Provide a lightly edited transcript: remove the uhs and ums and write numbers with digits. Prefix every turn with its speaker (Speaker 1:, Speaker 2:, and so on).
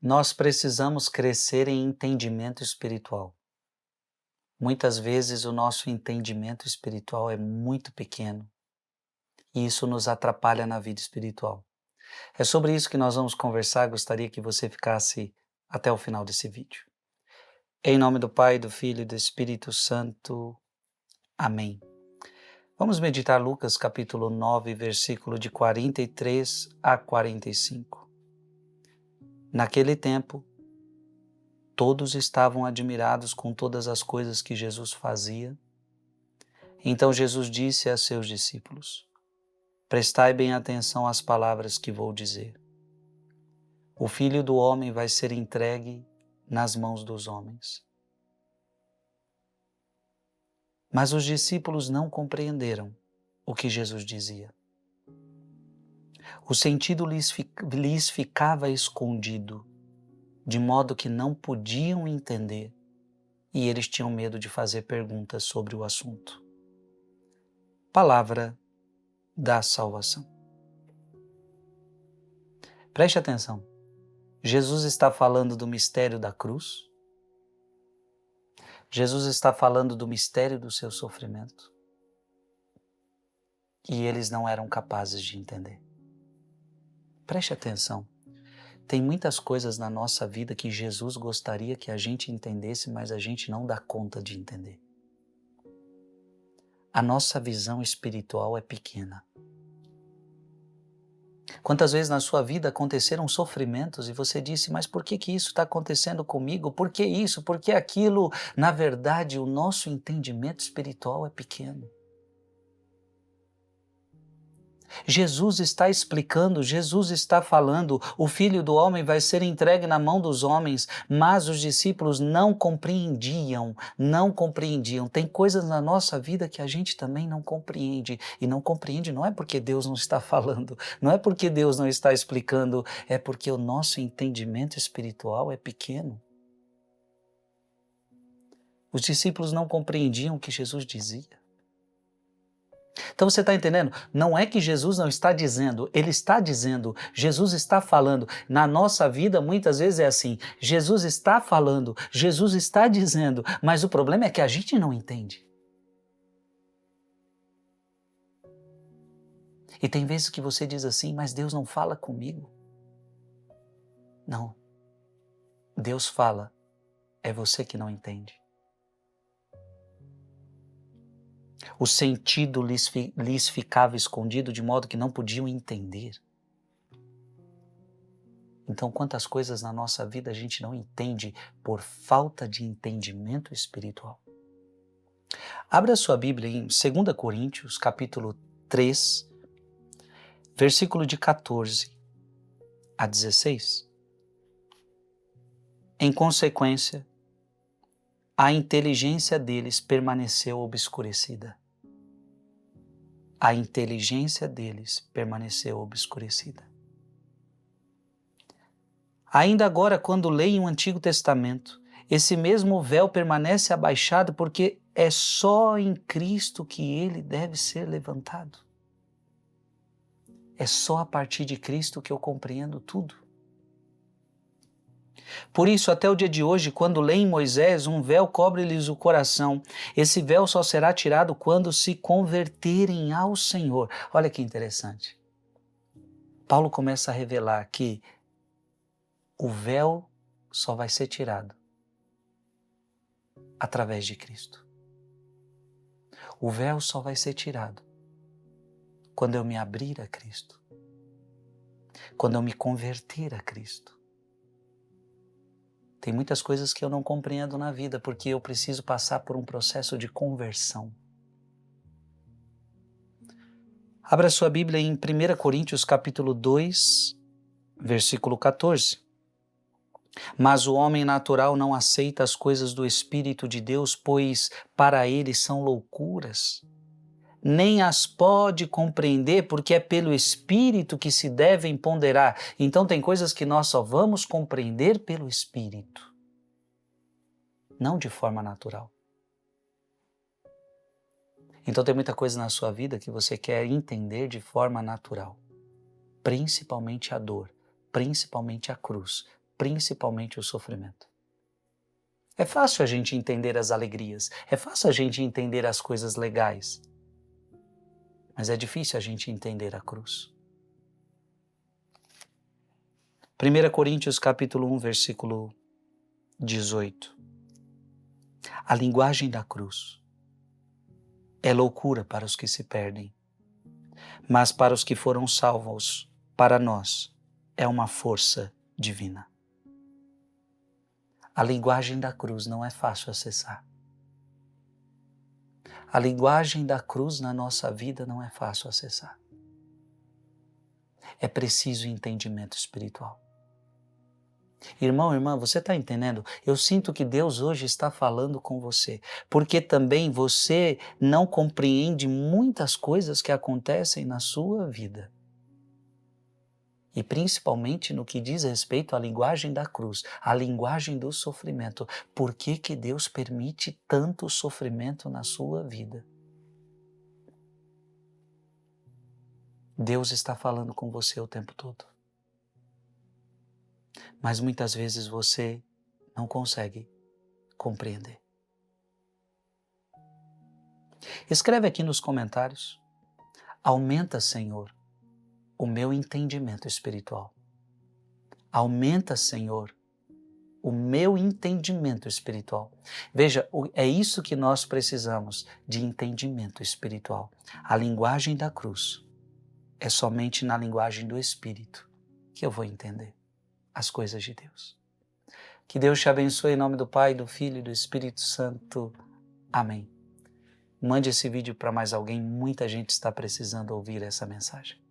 Speaker 1: Nós precisamos crescer em entendimento espiritual. Muitas vezes o nosso entendimento espiritual é muito pequeno e isso nos atrapalha na vida espiritual. É sobre isso que nós vamos conversar, gostaria que você ficasse até o final desse vídeo. Em nome do Pai, do Filho e do Espírito Santo. Amém. Vamos meditar Lucas capítulo 9, versículo de 43 a 45. Naquele tempo, todos estavam admirados com todas as coisas que Jesus fazia. Então Jesus disse a seus discípulos: prestai bem atenção às palavras que vou dizer. O Filho do Homem vai ser entregue nas mãos dos homens. Mas os discípulos não compreenderam o que Jesus dizia. O sentido lhes ficava escondido, de modo que não podiam entender, e eles tinham medo de fazer perguntas sobre o assunto. Palavra da salvação. Preste atenção. Jesus está falando do mistério da cruz. Jesus está falando do mistério do seu sofrimento. E eles não eram capazes de entender. Preste atenção. Tem muitas coisas na nossa vida que Jesus gostaria que a gente entendesse, mas a gente não dá conta de entender. A nossa visão espiritual é pequena. Quantas vezes na sua vida aconteceram sofrimentos e você disse, mas por que isso está acontecendo comigo? Por que isso? Por que aquilo? Na verdade, o nosso entendimento espiritual é pequeno. Jesus está explicando, Jesus está falando, o Filho do Homem vai ser entregue na mão dos homens, mas os discípulos não compreendiam. Tem coisas na nossa vida que a gente também não compreende, e não compreende não é porque Deus não está falando, não é porque Deus não está explicando, é porque o nosso entendimento espiritual é pequeno. Os discípulos não compreendiam o que Jesus dizia. Então você está entendendo? Não é que Jesus não está dizendo, Ele está dizendo, Jesus está falando. Na nossa vida muitas vezes é assim, Jesus está falando, Jesus está dizendo, mas o problema é que a gente não entende. E tem vezes que você diz assim, mas Deus não fala comigo. Não, Deus fala, é você que não entende. O sentido lhes ficava escondido de modo que não podiam entender. Então, quantas coisas na nossa vida a gente não entende por falta de entendimento espiritual. Abra sua Bíblia em 2 Coríntios, capítulo 3, versículo de 14 a 16. Em consequência, a inteligência deles permaneceu obscurecida. A inteligência deles permaneceu obscurecida. Ainda agora, quando leem o Antigo Testamento, esse mesmo véu permanece abaixado porque é só em Cristo que ele deve ser levantado. É só a partir de Cristo que eu compreendo tudo. Por isso, até o dia de hoje, quando leem Moisés, um véu cobre-lhes o coração. Esse véu só será tirado quando se converterem ao Senhor. Olha que interessante. Paulo começa a revelar que o véu só vai ser tirado através de Cristo. O véu só vai ser tirado quando eu me abrir a Cristo, quando eu me converter a Cristo. Tem muitas coisas que eu não compreendo na vida porque eu preciso passar por um processo de conversão. Abra sua Bíblia em 1 Coríntios capítulo 2, versículo 14. Mas o homem natural não aceita as coisas do Espírito de Deus, pois para ele são loucuras. Nem as pode compreender, porque é pelo Espírito que se devem ponderar. Então tem coisas que nós só vamos compreender pelo Espírito, não de forma natural. Então tem muita coisa na sua vida que você quer entender de forma natural, principalmente a dor, principalmente a cruz, principalmente o sofrimento. É fácil a gente entender as alegrias, é fácil a gente entender as coisas legais, mas é difícil a gente entender a cruz. 1 Coríntios capítulo 1, versículo 18. A linguagem da cruz é loucura para os que se perdem, mas para os que foram salvos, para nós, é uma força divina. A linguagem da cruz não é fácil acessar. A linguagem da cruz na nossa vida não é fácil acessar. É preciso entendimento espiritual. Irmão, irmã, você está entendendo? Eu sinto que Deus hoje está falando com você, porque também você não compreende muitas coisas que acontecem na sua vida. E principalmente no que diz respeito à linguagem da cruz, à linguagem do sofrimento. Por que que Deus permite tanto sofrimento na sua vida? Deus está falando com você o tempo todo. Mas muitas vezes você não consegue compreender. Escreve aqui nos comentários: aumenta, Senhor, o meu entendimento espiritual. Aumenta, Senhor, o meu entendimento espiritual. Veja, é isso que nós precisamos, de entendimento espiritual. A linguagem da cruz é somente na linguagem do Espírito que eu vou entender as coisas de Deus. Que Deus te abençoe em nome do Pai, do Filho e do Espírito Santo. Amém. Mande esse vídeo para mais alguém, muita gente está precisando ouvir essa mensagem.